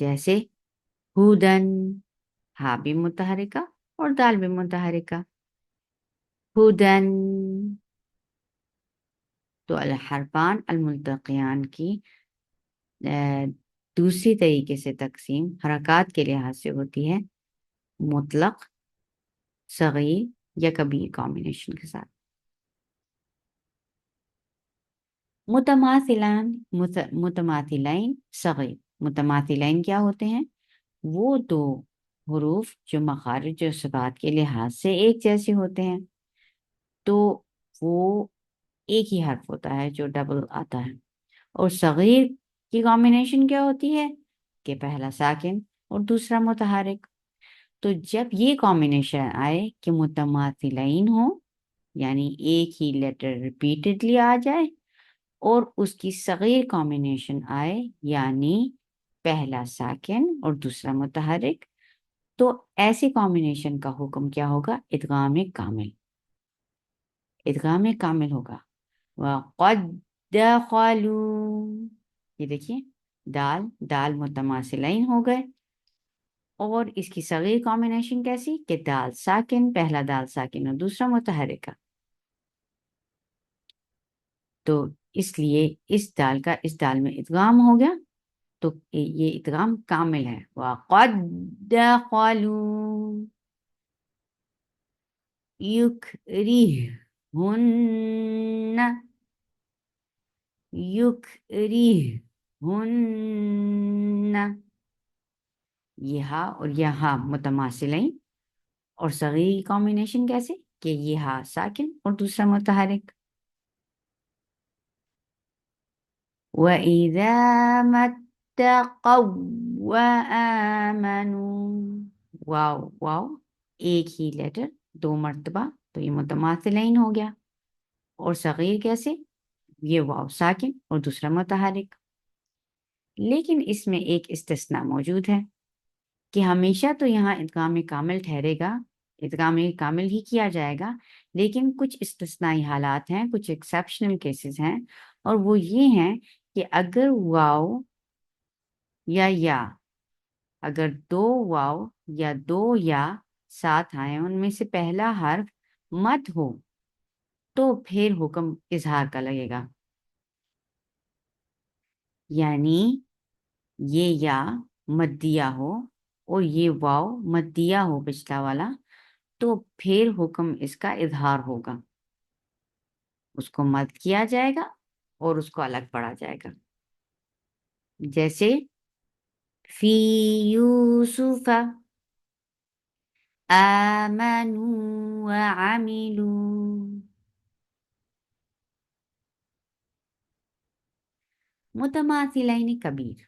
جیسے ہودن، ہا بھی متحرکہ اور دال بھی متحرکہ، ہودن۔ تو الحرفان الملتقیان کی دوسری طریقے سے تقسیم حرکات کے لحاظ سے ہوتی ہے مطلق، صغیر یا کبیر کامبینیشن کے ساتھ۔ متماثلین صغیر، متماثلین کیا ہوتے ہیں؟ وہ دو حروف جو مخارج اور صفات کے لحاظ سے ایک جیسے ہوتے ہیں، تو وہ ایک ہی حرف ہوتا ہے جو ڈبل آتا ہے۔ اور صغیر کی کامبینیشن کیا ہوتی ہے کہ پہلا ساکن اور دوسرا متحرک۔ تو جب یہ کامبینیشن آئے کہ متماثلین ہو، یعنی ایک ہی لیٹر ریپیٹڈلی آ جائے، اور اس کی صغیر کامبینیشن آئے یعنی پہلا ساکن اور دوسرا متحرک، تو ایسی کامبینیشن کا حکم کیا ہوگا؟ ادغام کامل۔ ادغام کامل ہوگا۔ وَقَدْ دَخَلُوا، یہ دیکھیے دال متماثلین ہو گئے، اور اس کی صغیر کامبینیشن کیسی کہ دال ساکن، پہلا دال ساکن اور دوسرا متحرکہ، تو اس لیے اس دال میں ادغام ہو گیا، تو یہ ادغام کامل ہے۔ وَقَدْ دَخَلُوا يُكْرِهُنَّ، يُكْرِهُنَّ، یہ ہا اور یہ ہا متماثلین، اور صغیر کامبینیشن کیسے کہ یہ ہا ساکن اور دوسرا متحرک۔ وَإِذَا مَتَّقَوْا وَآمَنُوا، واو ایک ہی لیٹر دو مرتبہ، تو یہ متماثلین ہو گیا، اور صغیر کیسے؟ یہ واو ساکن اور دوسرا متحرک۔ لیکن اس میں ایک استثناء موجود ہے کہ ہمیشہ تو یہاں ادغام کامل ٹھہرے گا، ادغام کامل ہی کیا جائے گا، لیکن کچھ استثنائی حالات ہیں، کچھ ایکسیپشنل کیسز ہیں، اور وہ یہ ہیں کہ اگر واو یا اگر دو واو یا دو یا ساتھ آئیں، ان میں سے پہلا حرف مد ہو، تو پھر حکم اظہار کا لگے گا، یعنی یہ یا مدیہ ہو اور یہ واو مدیہ ہو پچھلا والا، تو پھر حکم اس کا اظہار ہوگا، اس کو مد کیا جائے گا اور اس کو الگ پڑھا جائے گا، جیسے فی یوسف آمنوا وعملوا۔ متماثلین کبیر،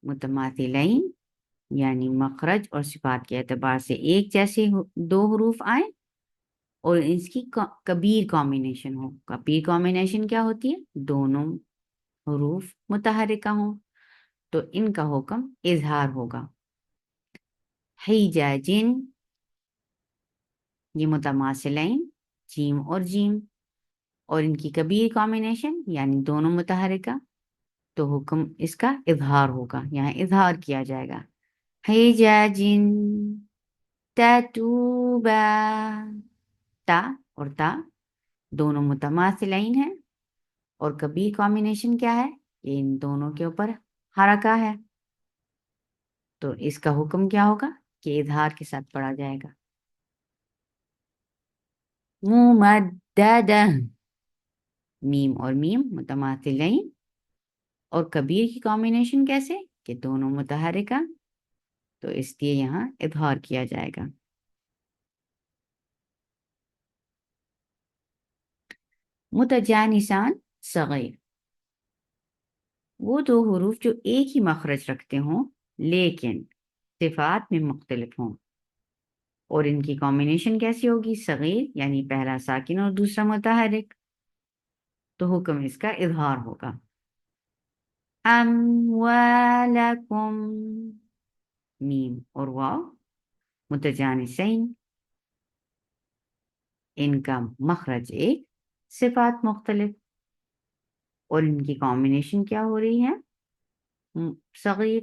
متماثلین یعنی مخرج اور صفات کے اعتبار سے ایک جیسے دو حروف آئیں اور اس کی کبیر کامبینیشن ہو۔ کبیر کامبینیشن کیا ہوتی ہے؟ دونوں حروف متحرکہ ہوں، تو ان کا حکم اظہار ہوگا۔ حجاجن، یہ متماثلین جیم اور جیم، اور ان کی کبیر کامبینیشن یعنی دونوں متحرکہ، تو حکم اس کا اظہار ہوگا، یہاں اظہار کیا جائے گا۔ حجاجن تتوبا، تا اور تا دونوں متماثلین ہیں، اور کبیر کامبینیشن کیا ہے کہ ان دونوں کے اوپر حرکہ ہے، تو اس کا حکم کیا ہوگا کہ اظہار کے ساتھ پڑھا جائے گا۔ ممددہ، میم اور میم متماثلین، اور کبیر کی کامبینیشن کیسے کہ دونوں متحرکہ، تو اس لیے یہاں اظہار کیا جائے گا۔ متجانسان صغیر، وہ دو حروف جو ایک ہی مخرج رکھتے ہوں لیکن صفات میں مختلف ہوں، اور ان کی کامبینیشن کیسی ہوگی؟ صغیر یعنی پہلا ساکن اور دوسرا متحرک، تو حکم اس کا اظہار ہوگا۔ اموالکم، میم اور واو متجانسین، ان کا مخرج ایک، صفات مختلف، اور ان کی کامبینیشن کیا ہو رہی ہے؟ صغیر،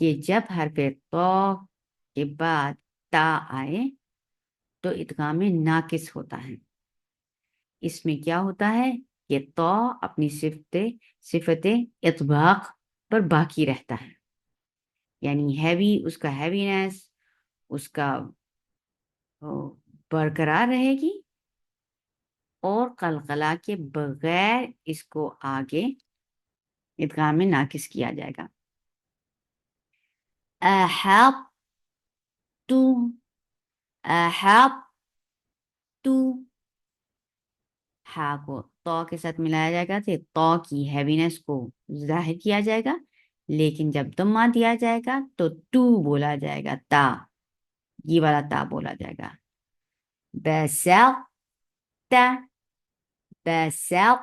کہ جب حرف تو کے بعد تا آئے تو ادغام ناقص ہوتا ہے. اس میں کیا ہوتا ہے کہ تو اپنی صفت اطباق پر باقی رہتا ہے، یعنی ہیوی، اس کا ہیوینس اس کا برقرار رہے گی، اور قلقلہ کے بغیر اس کو آگے ادغام ناقص کیا جائے گا. احاط تو، احاط تو، ہا کو تو کے ساتھ ملایا جائے گا تو تو کی ہیوینس کو ظاہر کیا جائے گا، لیکن جب دمہ دیا جائے گا تو تو بولا جائے گا، تا، یہ والا تا بولا جائے گا. بساط، بساط،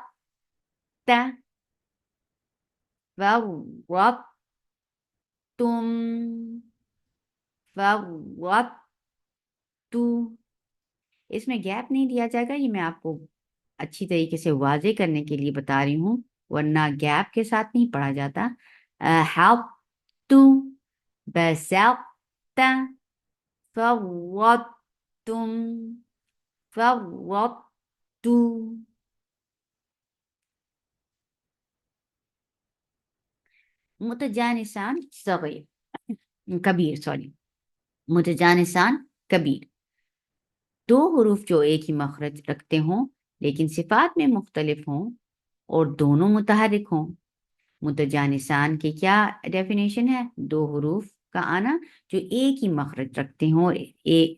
فرطتم، فرطت. اس میں گیپ نہیں دیا جائے گا، یہ میں آپ کو اچھی طریقے سے واضح کرنے کے لیے بتا رہی ہوں، ورنہ گیپ کے ساتھ نہیں پڑھا جاتا. حط، بسطت، فرطتم، فرطت. متجانسان صغیر کبیر، سوری، متجانسان کبیر. دو حروف جو ایک ہی مخرج رکھتے ہوں لیکن صفات میں مختلف ہوں اور دونوں متحرک ہوں. متجانسان کی کیا ڈیفینیشن ہے؟ دو حروف کا آنا جو ایک ہی مخرج رکھتے ہوں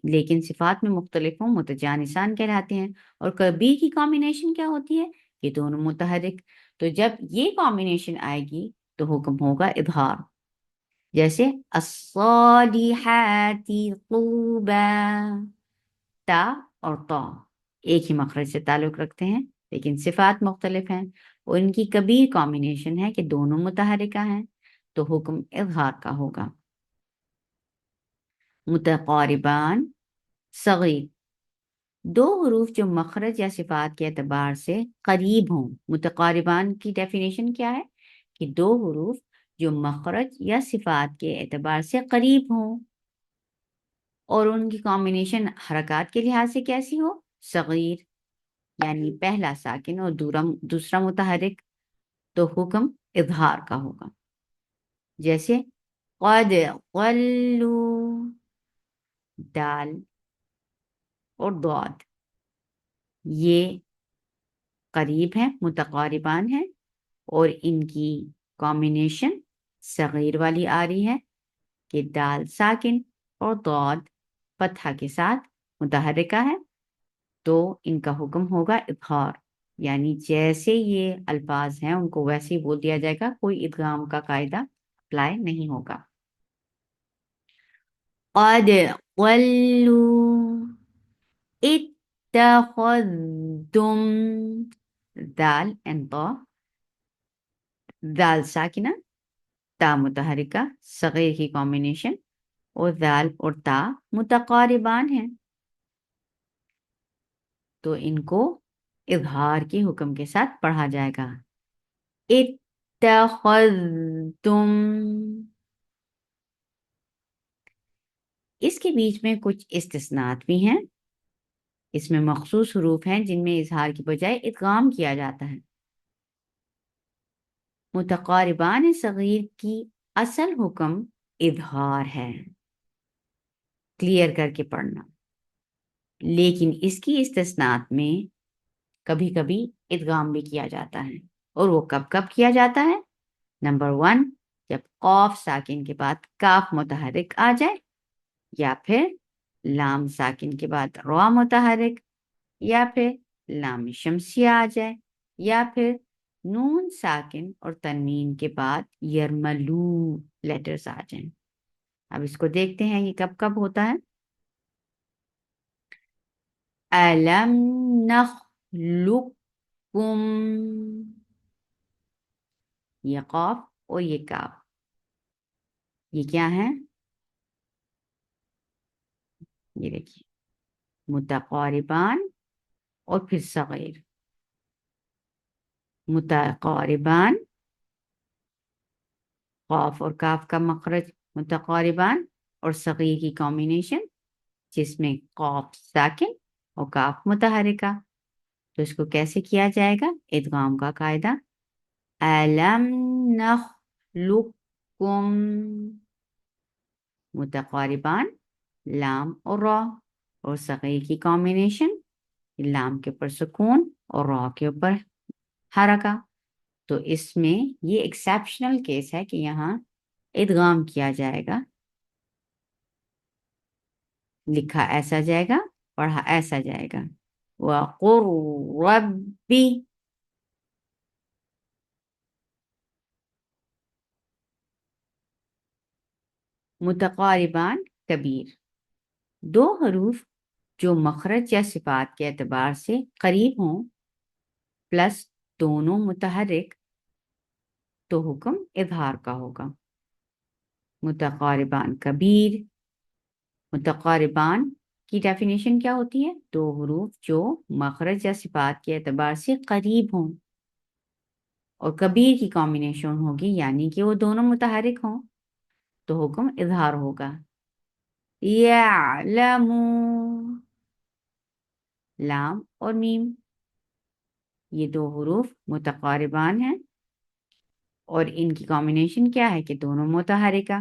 لیکن صفات میں مختلف ہوں، متجانسان کہلاتے ہیں. اور کبیر کی کامبینیشن کیا ہوتی ہے؟ یہ دونوں متحرک. تو جب یہ کامبینیشن آئے گی تو حکم ہوگا اظہار. جیسے الصالحات طوبا، تا اور تو ایک ہی مخرج سے تعلق رکھتے ہیں لیکن صفات مختلف ہیں، اور ان کی کبیر کامبینیشن ہے کہ دونوں متحرکہ ہیں، تو حکم اظہار کا ہوگا. متقاربان صغیر، دو حروف جو مخرج یا صفات کے اعتبار سے قریب ہوں. متقاربان کی ڈیفینیشن کیا ہے؟ کہ دو حروف جو مخرج یا صفات کے اعتبار سے قریب ہوں اور ان کی کامبینیشن حرکات کے لحاظ سے کیسی ہو؟ صغیر، یعنی پہلا ساکن اور دوسرا متحرک، تو حکم اظہار کا ہوگا. جیسے قد قلو، دال اور ضاد، یہ قریب ہیں، متقاربان ہیں، اور ان کی کامبینیشن صغیر والی آ رہی ہے کہ دال ساکن اور ضاد فتحہ کے ساتھ متحرکہ ہے، تو ان کا حکم ہوگا اظہار. یعنی جیسے یہ الفاظ ہیں ان کو ویسے ہی بول دیا جائے گا، کوئی ادغام کا قاعدہ اپلائی نہیں ہوگا. قد قلوا اتخذتم، دال اینڈ طا، دال ساکنہ تا متحرکہ صغیر کی کامبینیشن، اور دال اور تا متقاربان ہیں تو ان کو اظہار کے حکم کے ساتھ پڑھا جائے گا. اتخذتم. اس کے بیچ میں کچھ استثناءات بھی ہیں. اس میں مخصوص حروف ہیں جن میں اظہار کی بجائے ادغام کیا جاتا ہے. متقاربان صغیر کی اصل حکم اظہار ہے، کلیئر کر کے پڑھنا، لیکن اس کی استثناءات میں کبھی کبھی ادغام بھی کیا جاتا ہے. اور وہ کب کب کیا جاتا ہے؟ نمبر 1، جب قاف ساکن کے بعد کاف متحرک آ جائے، یا پھر لام ساکن کے بعد را متحرک، یا پھر لام شمسیہ آ جائے، یا پھر نون ساکن اور تنوین کے بعد یرملو لیٹرز آ جائیں. اب اس کو دیکھتے ہیں یہ کب کب ہوتا ہے. أَلَمْ نَخْلُقكُّم، یہ قاف اور یہ کاف، یہ کیا ہے؟ یہ دیکھیے متقاربان اور پھر صغیر. متقاربان، قاف اور کاف کا مخرج متقاربان اور صغیر کی کامبینیشن جس میں قاف ساکن اور کاف متحرکہ. تو اس کو کیسے کیا جائے گا؟ ادغام کا قاعدہ. ألم نخلقكم متقاربان لام اور را اور صغیر کی کامبینیشن لام کے اوپر سکون اور را کے اوپر حرکہ. تو اس میں یہ ایکسیپشنل کیس ہے کہ یہاں ادغام کیا جائے گا. لکھا ایسا جائے گا، پڑھا ایسا جائے گا. وَقُلْ رَبِّ متقاربان کبیر. دو حروف جو مخرج یا صفات کے اعتبار سے قریب ہوں پلس دونوں متحرک تو حکم اظہار کا ہوگا. متقاربان کبیر. متقاربان کی ڈیفینیشن کیا ہوتی ہے؟ دو حروف جو مخرج یا صفات کے اعتبار سے قریب ہوں اور کبیر کی کامبینیشن ہوگی یعنی کہ وہ دونوں متحرک ہوں تو حکم اظہار ہوگا. یعلمو لام اور میم یہ دو حروف متقاربان ہیں اور ان کی کامبینیشن کیا ہے کہ دونوں متحرکہ.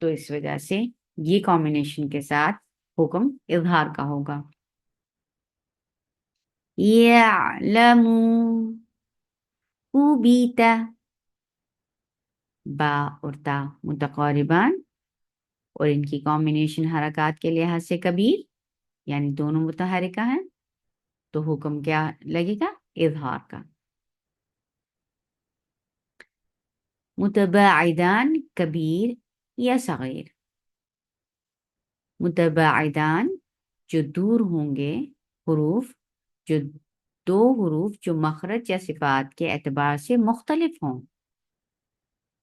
تو اس وجہ سے یہ کامبینیشن کے ساتھ حکم اظہار کا ہوگا. یعلمو کوبیتا با اور تا متقاربان اور ان کی کامبینیشن حرکات کے لحاظ سے کبیر یعنی دونوں متحرکہ ہیں تو حکم کیا لگے گا؟ اظہار کا. متباعدان کبیر یا صغیر. متباعدان جو دور ہوں گے حروف جو دو حروف جو مخرج یا صفات کے اعتبار سے مختلف ہوں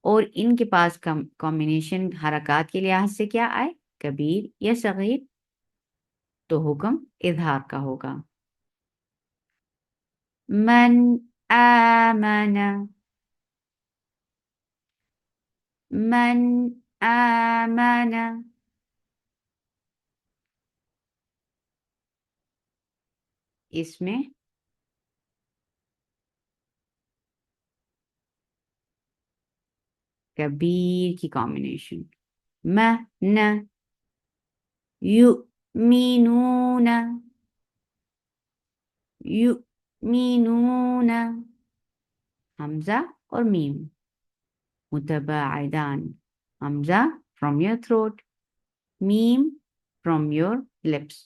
اور ان کے پاس کامبینیشن حرکات کے لحاظ سے کیا آئے؟ کبیر یا صغیر تو حکم اظہار کا ہوگا. من آمن من آمن اس میں کبیر کی کامبینیشن من یؤمنون یؤمنون حمزہ اور میم. متباعدان حمزہ from your throat ma'am from your lips.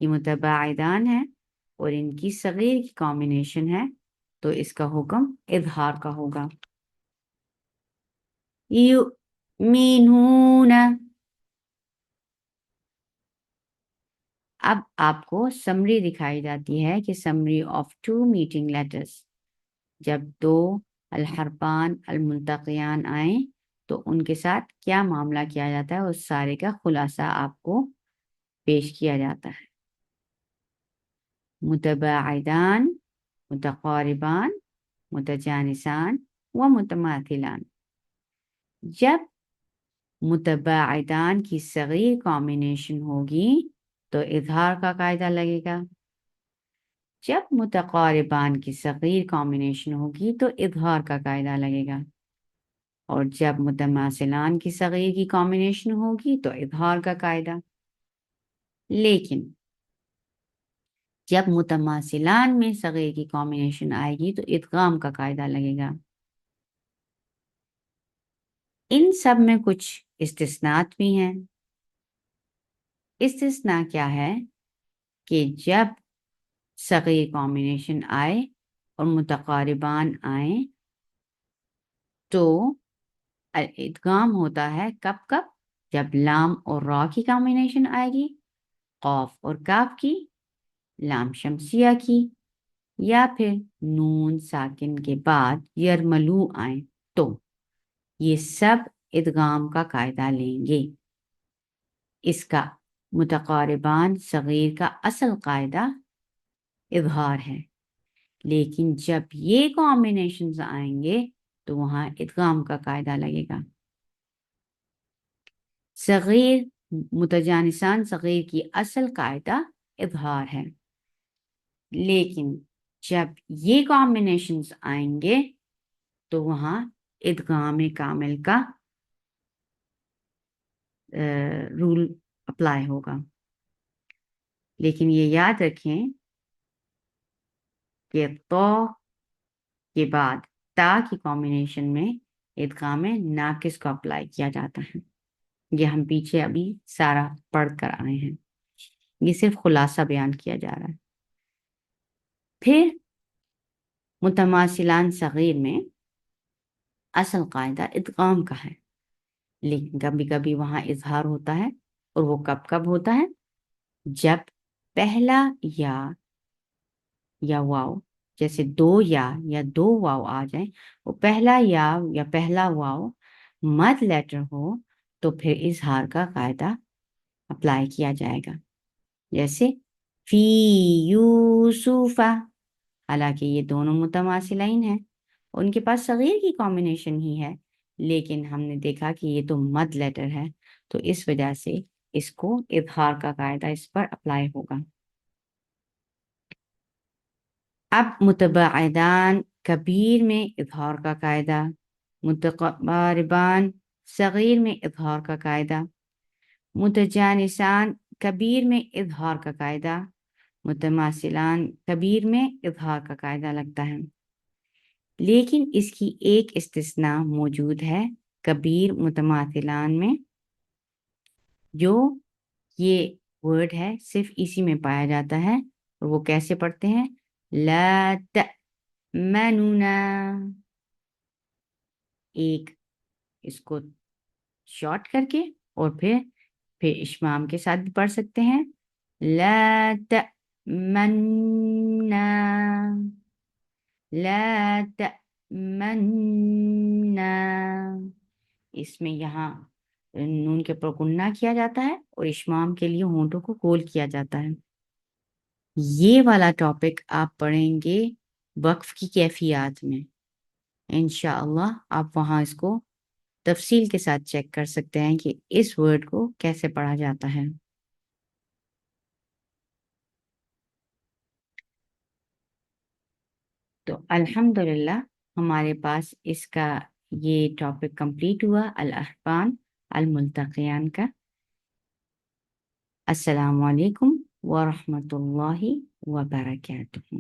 یہ متباعدان ہے اور ان کی صغیر کی کامبینیشن ہے تو اس کا حکم اظہار کا ہوگا. یؤمنون. اب آپ کو سمری دکھائی جاتی ہے کہ summary of two meeting letters جب دو الحرفان الملتقیان آئیں تو ان کے ساتھ کیا معاملہ کیا جاتا ہے اس سارے کا خلاصہ آپ کو پیش کیا جاتا ہے. متباعدان متقاربان متجانسان و متماثلان. جب متباعدان کی صغیر کامبینیشن ہوگی تو اظہار کا قاعدہ لگے گا. جب متقاربان کی صغیر کامبینیشن ہوگی تو اظہار کا قاعدہ لگے گا اور جب متماثلان کی صغیر کی کامبینیشن ہوگی تو اظہار کا قاعدہ. لیکن جب متماثلان میں صغیر کی کامبینیشن آئے گی تو ادغام کا قاعدہ لگے گا. ان سب میں کچھ استثناءات بھی ہیں. استثناء کیا ہے کہ جب صغیر کامبینیشن آئے اور متقاربان آئیں تو ادغام ہوتا ہے کب کب؟ جب لام اور را کی کامبینیشن آئے گی، قاف اور کاف کی، لام شمسیہ کی یا پھر نون ساکن کے بعد یرملو آئیں تو یہ سب ادغام کا قاعدہ لیں گے. اس کا متقاربان صغیر کا اصل قاعدہ اظہار ہے لیکن جب یہ کامبینیشنز آئیں گے تو وہاں ادغام کا قاعدہ لگے گا. صغیر متجانسان صغیر کی اصل قاعدہ اظہار ہے، لیکن جب یہ کامبینیشنز آئیں گے تو وہاں ادغام کامل کا رول اپلائی ہوگا۔ لیکن یہ یاد رکھیں کہ تو کے بعد تا کی کامبینیشن میں ادغام ناقص کو اپلائی کیا جاتا ہے۔ یہ ہم پیچھے ابھی سارا پڑھ کر آئے ہیں، یہ صرف خلاصہ بیان کیا جا رہا ہے۔ پھر متماثلان صغیر میں اصل قاعدہ ادغام کا ہے، لیکن کبھی کبھی وہاں اظہار ہوتا ہے، اور وہ کب کب ہوتا ہے؟ جب پہلا یا واو، جیسے دو یا دو واو آ جائیں، وہ پہلا یا پہلا واو مد لیٹر ہو تو پھر اظہار کا قاعدہ اپلائی کیا جائے گا، جیسے فی یوسف، حالانکہ یہ دونوں متماثلین ہیں، ان کے پاس صغیر کی کامبینیشن ہی ہے، لیکن ہم نے دیکھا کہ یہ تو مد لیٹر ہے، تو اس وجہ سے اس کو اظہار کا قاعدہ اس پر اپلائی ہوگا۔ اب متباعدان کبیر میں اظہار کا قاعدہ، متقاربان صغیر میں اظہار کا قاعدہ، متجانسان کبیر میں اظہار کا قاعدہ، متماثلان کبیر میں اظہار کا قاعدہ لگتا ہے۔ لیکن اس کی ایک استثناء موجود ہے کبیر متماثلان میں، جو یہ ورڈ ہے صرف اسی میں پایا جاتا ہے، اور وہ کیسے پڑھتے ہیں؟ لا تأمنون، ایک اس کو شارٹ کر کے اور پھر اشمام کے ساتھ بھی پڑھ سکتے ہیں، لا تأمنون، لا تأمنون، اس میں یہاں نون کے پر گننا کیا جاتا ہے اور اشمام کے لیے ہونٹوں کو گول کیا جاتا ہے۔ یہ والا ٹاپک آپ پڑھیں گے وقف کی کیفیات میں، انشاءاللہ آپ وہاں اس کو تفصیل کے ساتھ چیک کر سکتے ہیں کہ اس ورڈ کو کیسے پڑھا جاتا ہے۔ تو الحمدللہ ہمارے پاس اس کا یہ ٹاپک کمپلیٹ ہوا، الاحقان الملتقیان کا۔ السلام علیکم ورحمۃ اللہ وبرکاتہ۔